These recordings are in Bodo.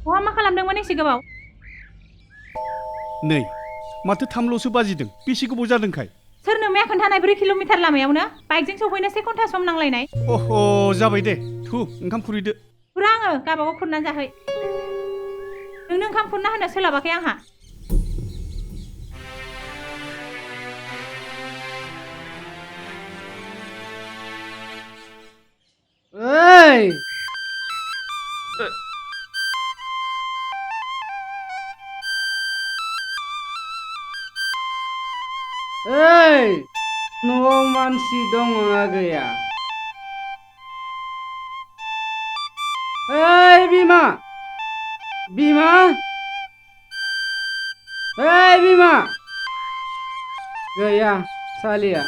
बहा मा खालामदोंमोन एसे गोबाव? नै माथो 3ल'सो बाजिदों बेसे गोबाव जादोंखाय? सोरनो मैया खोन्थानाय 4 किल'मिटार लामायावनो बाइकजों सौफैनो 1 घन्टा सम नांलायनाय? अह जाबाय दे थु ओंखाम खुरैदो। खुरा आङो गाबागाव खुरनानै जाहै। नोंनो ओंखाम खुरना होनो सोलाबाखै आंहा। ओइ ओइ न'आव मानसि दंना गैया? ओइ बिमा बिमा ओइ बिमा गैया सालिया।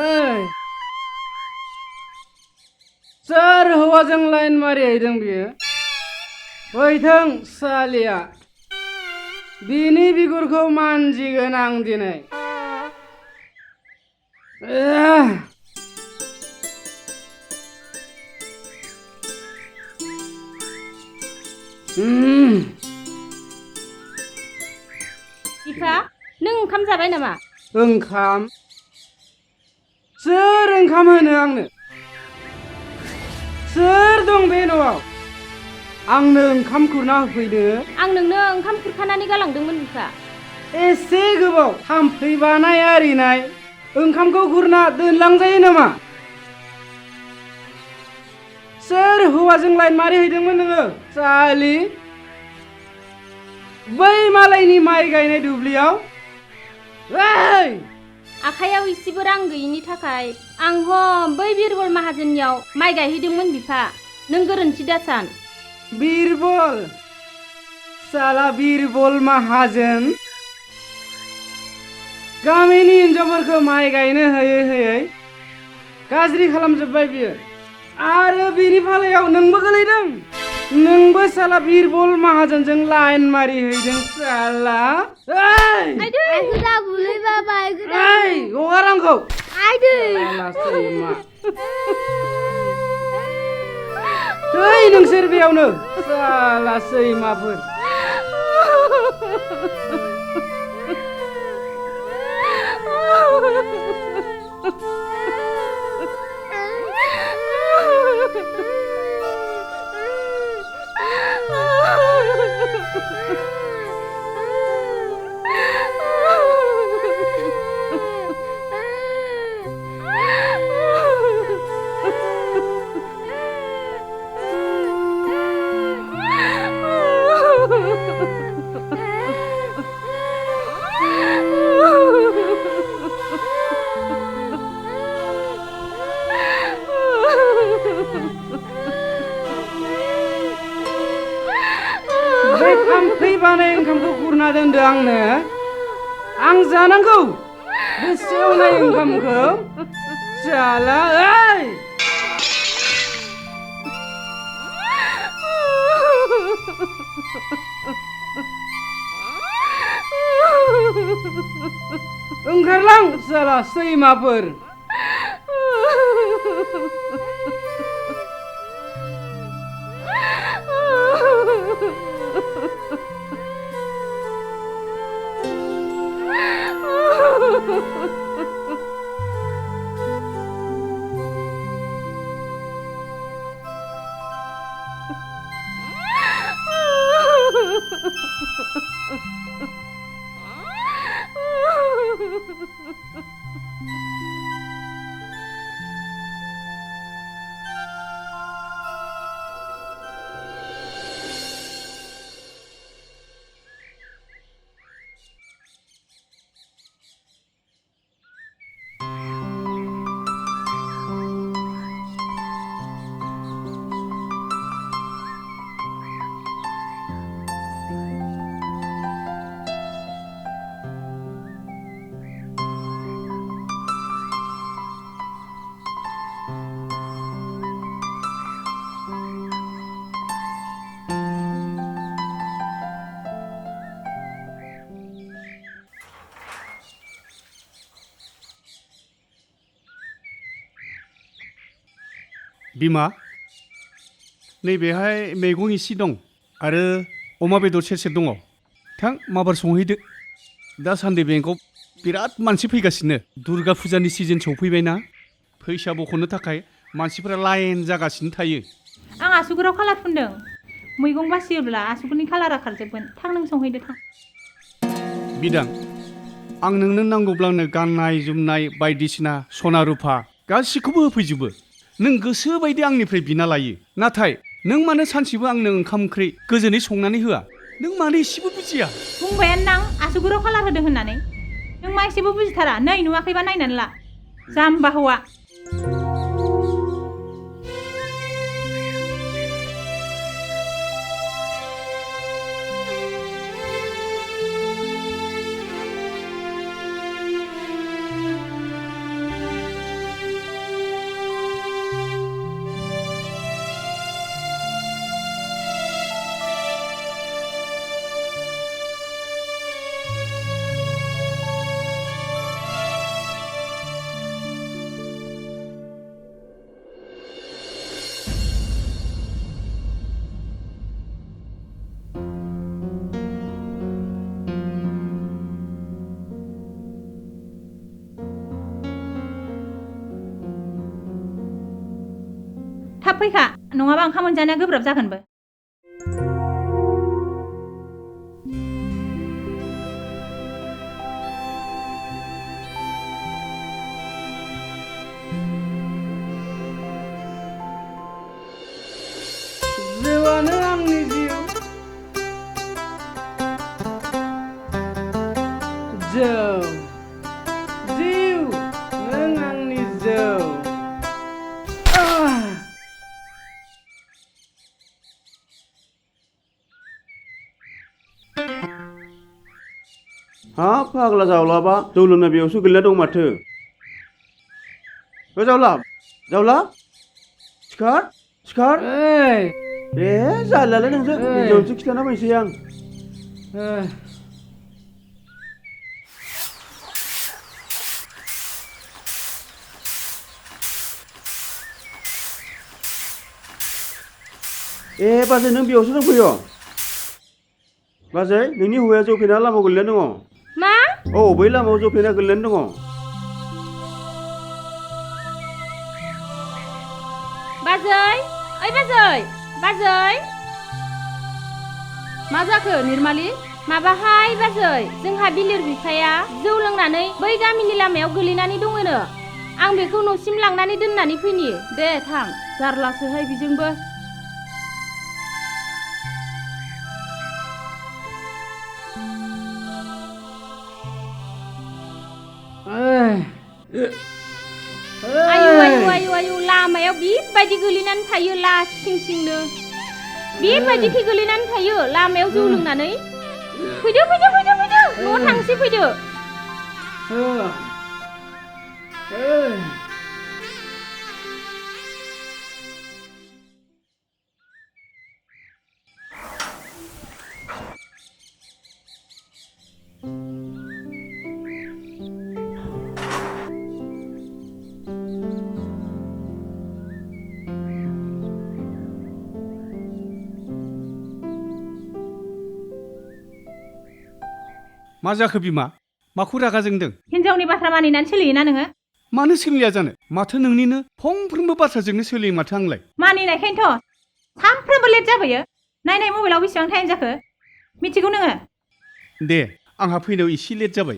ओइ सोर हौवाजों लाइन मारिहैदों बियो? फैथों सालिया बिनि बिगुरखौ मानजिगोन आं दिनै। बिफा नों ओंखाम जाबाय नामा? ओंखाम? सोर ओंखाम होनो आंनो? सोर दं बे न'आव आंनो ओंखाम खुरना होफैनो? आं नोंनो ओंखाम खुरखानानै गालांदोंमोन बिफा। एसे गोबाव थाम्फै बानाय आरिनाय ओंखामखौ खुरना दोनलांजायो नामा? सोर हौवाजों लाइन मारिहैदोंमोन नोङो सालि? बै मालायनि माइ गायनाय दुब्लियाव? ओइ आखायाव इसेबो रां गैयिनि थाखाय आं बै बिरबल माहाजोननियाव माइ गायहैदोंमोन बिफा। नों गोरोन्थि दासान। बिरबल साला बिरबल माहाजोन गामिनि हिनजावफोरखौ माइ गायनो होयै होयै गाज्रि खालामजोब्बाय बियो। आरो बिनि फालायाव नोंबो गोलैदों। नोंबो साला बिरबल माहाजोनजों लाइन मारिहैदों साला। ओइ ओइ हगार आंखौ। साला सैमा। थै नोंसोर बेयावनो साला सैमाफोर। बे थाम्फै बानाय ओंखामखौ खुरना दोनदो आंनो। आं जानांगौ बे सेवनाय ओंखामखौ साला। ओइ ओंखारलां साला सैमाफोर। बिमा नैबेहाय मैगं इसे दं आरो अमा बेदर सेरसे दङ थां माबार संहैदो दासान्दि बेंकआव बिराद मानसि फैगासिनो दुर्गा फुजानि सिजन सौफैबायना फैसा बख'नो थाखाय मानसिफोरा लाइन जागासिनो थायो आं आसुगुराव कालार फुनदों मैगं बासियोब्ला आसुगुरनि कालारा खारजोबगोन थां नों संहैदो थां बिदां आं नोंनो नांगौब्लानो गाननाय जोमनाय बायदिसिना सना रुफा गासिखौबो होफैजोबो नों गोसो बायदि आंनिफ्राय बिना लायो नाथाय नों मानो सानसेबो आंनो ओंखाम ओंख्रि गोजोनै संनानै होआ नों मानो एसेबो बुजिया बुंबायानो नां आसुगुराव कालार होदों होननानै नों मा एसेबो बुजिथारा नै नुवाखैबा नायनानै ला जाम्बा हौवा थाब फैखा नङाबा ओंखाम मोनजानाया गोब्राब जागोनबो जौआनो आंनि जिउ जौ जिउ नों आंनि जौ हाब फाग्ला जावलाबा जौ लोंना बेयावसो गोलैना दं माथो जावलाब सिखार ए जालालाय नोंजों हिनजावसो खिथाना फैसै आं ए बाजै नों बेयावसो दंफैयो बाजै नोंनि हौवाया जौ फेना लामायाव गोलैना दङ मा औ बै लामायाव जौ फेना गोलैना दङ बाजै ओइ बाजै मा जाखो निर्माली माबाहाय बाजै जोंहा बिलिर बिफाया जौ लोंनानै बै गामिनि लामायाव गोलैनानै दङनो आं बेखौ न'सिम लांनानै दोननानै फैनि दे थां जारलासोहाय बिजोंबो आयु लामायाव बेबायदि गोलैनानै थायो लासिं सिंनो बेबायदिखै गोलैनानै थायो लामायाव जौ लोंनानै फैदो न'आव थांसै फैदो मा जाखो बिमा माखौ रागा जोंदों हिनजावनि बाथ्रा मानिनानै सोलियोना नोङो मानो सोलिया जानो माथो नोंनिनो फंफ्रोमबो बाथ्राजोंनो सोलियो माथो आंलाय मानिनायखायनोथ' सानफ्रोमबो लेट जाबोयो नायनाय मबाइलाव बेसेबां टाइम जाखो मिथिगौ नोङो दे आंहा फैनायाव एसे लेट जाबाय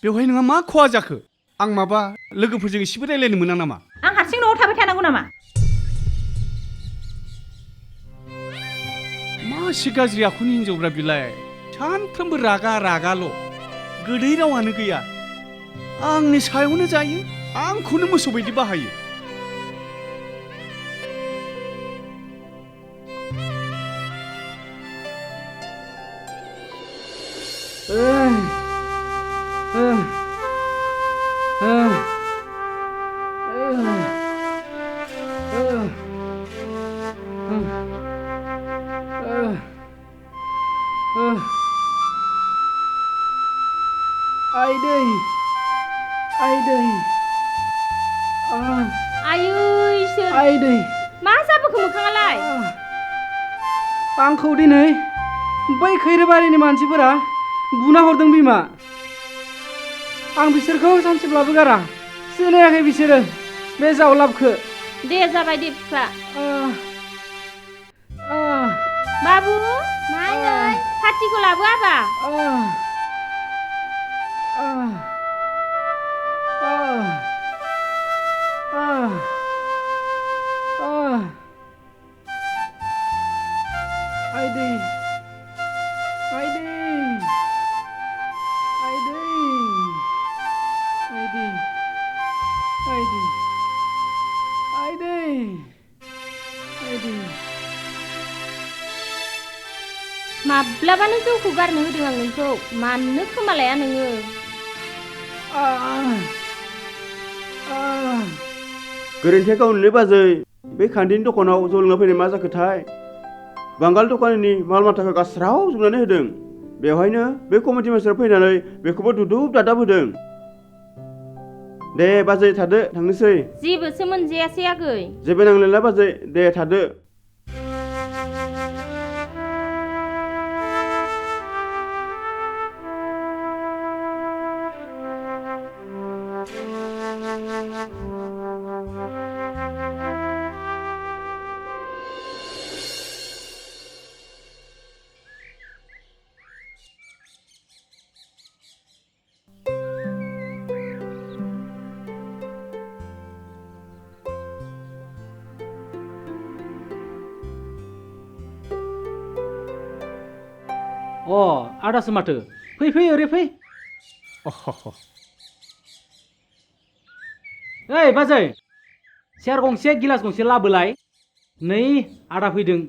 बेवहाय नोंहा मा खहा जाखो आं माबा लोगोफोरजों एसेबो रायलायनो मोना नामा आं हारसिं न'आव थाबाय थानांगौ नामा मासे गाज्रि आखुनि हिनजावब्रा बिलाय सानफ्रोमबो रागाल' गोदै रावानो गैया आंनि सायावनो जायो आंखौनो मोसौ बायदि बाहायो मा जाबोखो मोखाङालाय आंखौ दिनै बै खैरोबारिनि मानसिफोरा बुना हरदों बिमा आं बिसोरखौ सानसेब्लाबो गारा सिनायाखै बिसोरो बे जावलाबखो दे जाबाय दे बिफा बाबु मायै फाथिखौ लाबो आबा आइदै माब्लाबानो जौखौ गारनो होदों आं नोंखौ मानो खोमालाया नोङो गोरोन्थिया गावनिलै बाजै बे खान्दिनि दखानाव जौ लोंना फैनाय मा जाखोथाय बांगाल दखाननि माल माथाखौ गास्राव जोबनानै होदों बेवहायनो बे कमिटि मानसिफोरा फैनानै बेखौबो दुदुब दादाब होदों दे बाजै थादो थांनोसै जेबोसो मोनजायासै आगै जेबो नांलायला बाजै दे थादो आदासो माथो फै ओरै फै ओइ बाजै चेयार गंसे गिलास गंसे लाबोलाय नै आदा फैदों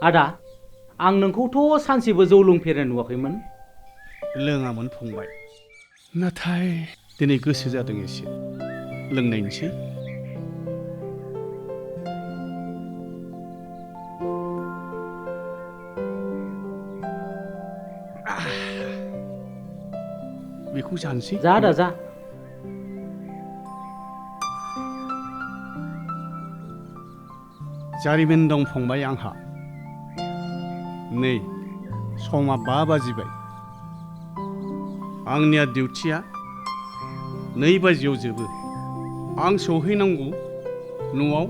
आदा आं नोंखौथ' सानसेबो जौ लोंफेरनाय नुवाखैमोन लोङामोन फंबाय नाथाय दिनै गोसो जादों एसे लोंनायनोसै बेखौ जानोसै जा आदा जा जारिमिन दं फंबाय आंहा नै समा 5 बाजिबाय आंनिया डिउटिया 2 बाजियाव जोबो आं सौहैनांगौ न'आव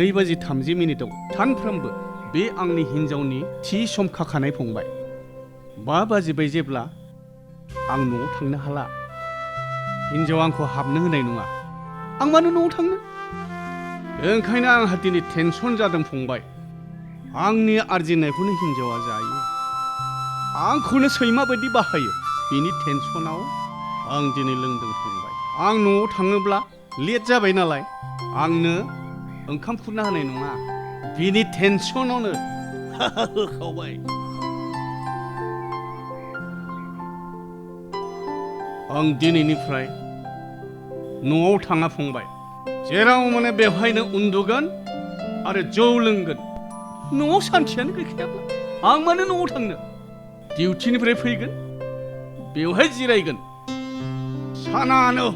2:30 सानफ्रोमबो बे आंनि हिन्जावनि थि सम खाखानाय फंबाय 5 बाजिबाय जेब्ला आं न'आव थांनो हाला हिन्जावा आंखौ हाबनो होनाय नङा आं मानो न'आव थांनो ओंखायनो आंहा दिनै टेनसन जादों फंबाय आंनि आर्जिनायखौनो हिन्जावा जायो आंखौनो सैमा बायदि बाहायो बेनि टेनसनाव आं दिनै लोंदों फंबाय आं न'आव थाङोब्ला लेट जाबाय नालाय आंनो ओंखाम खुरना होनाय नङा बेनि टेनसनावनो होखावबाय आं दिनैनिफ्राय न'आव थाङा फंबाय जेराव माने बेवहायनो उन्दुगोन आरो जौ लोंगोन न'आव सान्थियानो गैखायाब्ला आं मानो न'आव थांनो डिउटिनिफ्राय फैगोन बेवहाय जिरायगोन सानानो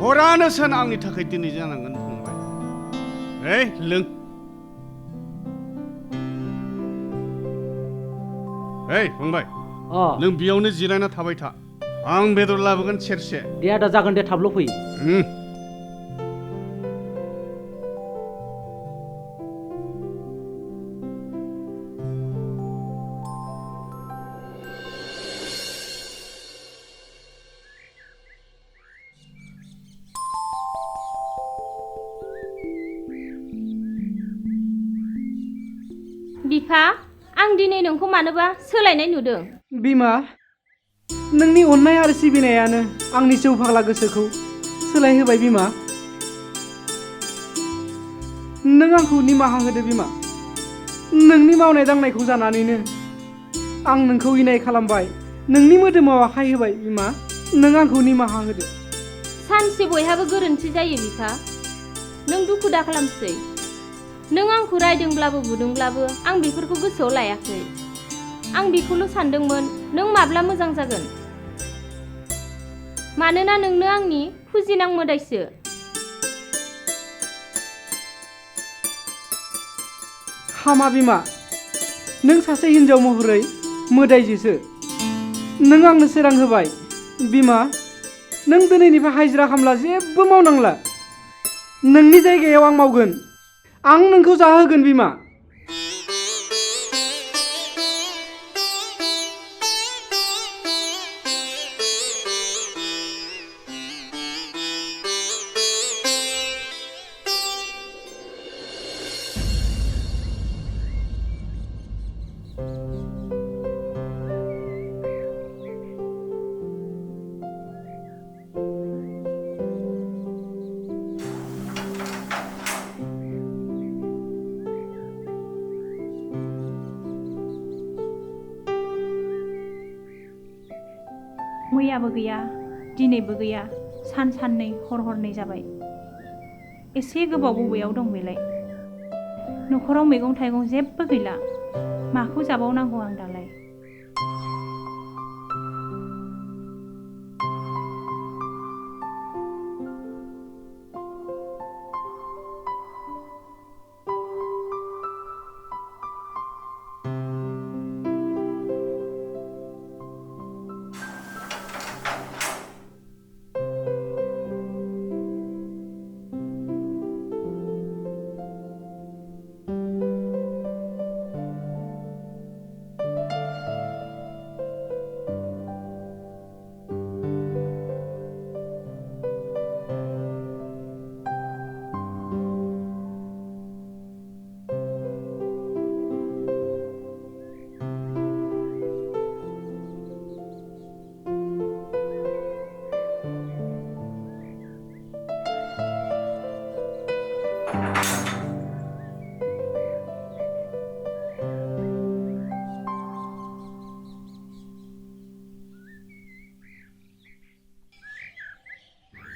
हरानो सान आंनि थाखाय दिनै जानांगोन फंबाय लों फंबाय नों बेयावनो जिरायना थाबाय था आं बेदर लाबोगोन सेरसे दे आदा जागोन दे थाबल' फै बिफा आं दिनै नोंखौ मानोबा सोलायनाय नुदों बिमा नोंनि अननाय आरो सिबिनायानो आंनि जौ फाग्ला गोसोखौ सोलायहोबाय बिमा नों आंखौ निमाहा होदो बिमा नोंनि मावनाय दांनायखौ जानानैनो आं नोंखौ इनाय खालामबाय नोंनि मोदोमाव आखाइ होबाय बिमा नों आंखौ निमाहा होदो सानसे बयहाबो गोरोन्थि जायो बिफा। नों दुखु दा खालामसै। नों आंखौ रायदोंब्लाबो बुदोंब्लाबो आं बेफोरखौ गोसोआव लायाखै। आं बेखौल' सानदोंमोन नों माब्ला मोजां जागोन। मानोना नोंनो आंनि फुजिनां मोदायसो। हामा बिमा, नों सासे हिनजाव महरै मोदायजोसो। नों आंनो सोरां होबाय। बिमा, नों दिनैनिफ्राय हाजिरा खामला जेबो मावनांला। नोंनि जायगायाव आं मावगोन। आं नोंखौ जाहोगोन बिमा। मैयाबो गैया, दिनैबो गैया, साननै हर हरनै जाबाय। एसे गोबाव बबेयाव दं बेलाय? न'खराव मैगं थाइगं जेबो गैला। माखौ जाबावनांगौ आं दालाय?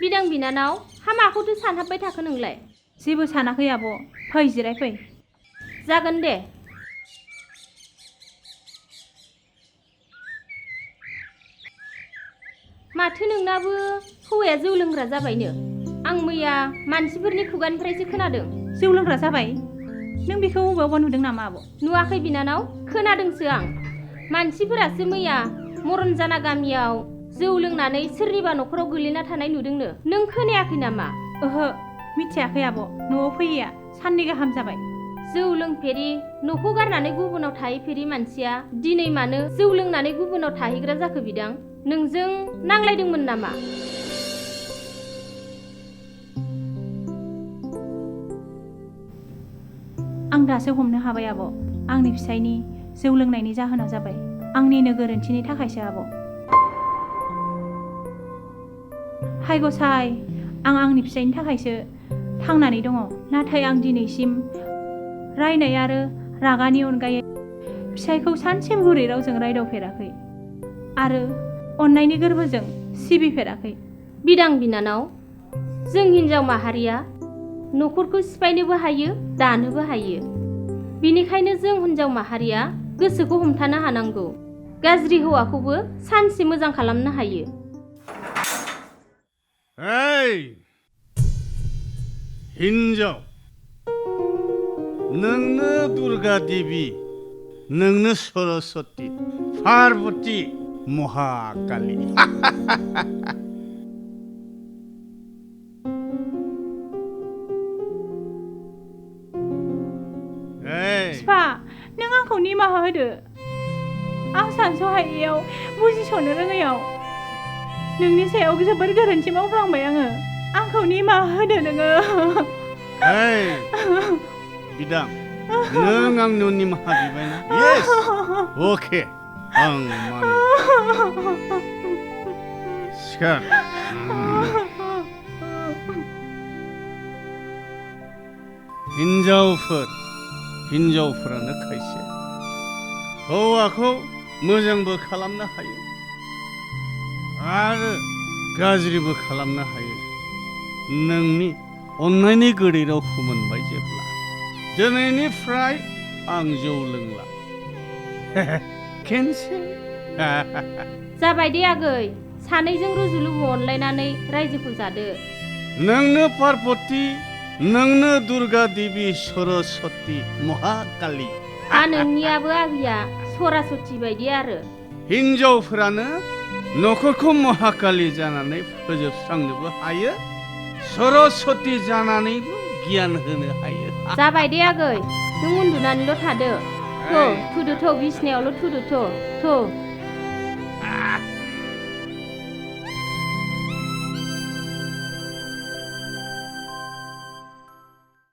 बिदां बिनानाव, हामाखौथ' सानहाबबाय थाखो नोंलाय? जेबो सानाखै आब', फै जिराय फै। जागोन दे। माथो नोंनाबो हौवाया जौ लोंग्रा जाबायनो। आं मैया मानसिफोरनि खुगानिफ्रायसो खोनादों। जौ लोंग्रा जाबाय? नों बेखौ बबेयावबा नुदों नामा आब'? नुवाखै बिनानाव, खोनादोंसो आं। मानसिफोरासो मैया मरनजाना गामियाव जौ लोंनानै सोरनिबा न'खराव गोलैना थानाय नुदोंनो। नों खोनायाखै नामा? ओहो, मिथियाखै आब'। न'आव फैयैया 2 गाहाम जाबाय। जौ लोंफेरि, न'खौ गारनानै गुबुनाव थाहैफेरि मानसिया दिनै मानो जौ लोंनानै गुबुनाव थाहैग्रा जाखो बिदां? नोंजों नांलायदोंमोन नामा? आं दासो हमनो हाबाय आब'। आंनि फिसायनि जौ लोंनायनि जाहोना जाबाय आंनिनो गोरोन्थिनि थाखायसो आब'। हाय गसाइ, आं आंनि फिसायनि थाखायसो थांनानै दङ। नाथाय आं दिनैसिम रायनाय आरो रागानि अनगायै फिसायखौ सानसे गुरै रावजों रायदावफेराखै आरो अननायनि गोरबोजों सिबिफेराखै। बिदां बिनानाव, जों हिनजाव माहारिया न'खरखौ सिफायनोबो हायो, दानोबो हायो। बेनिखायनो जों हिनजाव माहारिया गोसोखौ हमथानो हानांगौ। गाज्रि हौवाखौबो सानसे मोजां खालामनो हायो। हिनजाव, नोंनो दुर्गा देबि, नोंनो सरस्वती, पार्वती, महाकाली। बिफा, नों आंखौ निमाहा होदो। आं सानस'हायैयाव, बुजिस'नो रोङैयाव नोंनि सायाव जोबोर गोरोन्थि मावफ्लांबाय आङो। आंखौ निमाहा होदो नोङो। बिदां, नों आंनो निमाहा बिबायना? येस, अके, आं मानियो। सिखार। हिनजावफोरानो खायसे हौवाखौ मोजांबो खालामनो हायो आरो गाज्रिबो खालामनो हायो नोंनि अननायनि गोदै रावखौ मोनबाय जेब्ला दिनैनिफ्राय आं जौ लोंला केन्सेल जाबाय दे आगै सानैजों रुजुलुबु अनलायनानै रायजोखौ जादो नोंनो पार्बती नोंनो दुर्गा देवी सरस्वती महाकाली नोंनियाबो आगैया सरासति बायदि आरो हिनजावफोरानो न'खरखौ महाकाली जानानै फोजोबस्रांनोबो हायो सरस्वती जानानैबो गियान होनो हायो जाबाय दे आगै नों उन्दुनानैल' थादो थुदो बिसिनायावल' थुदो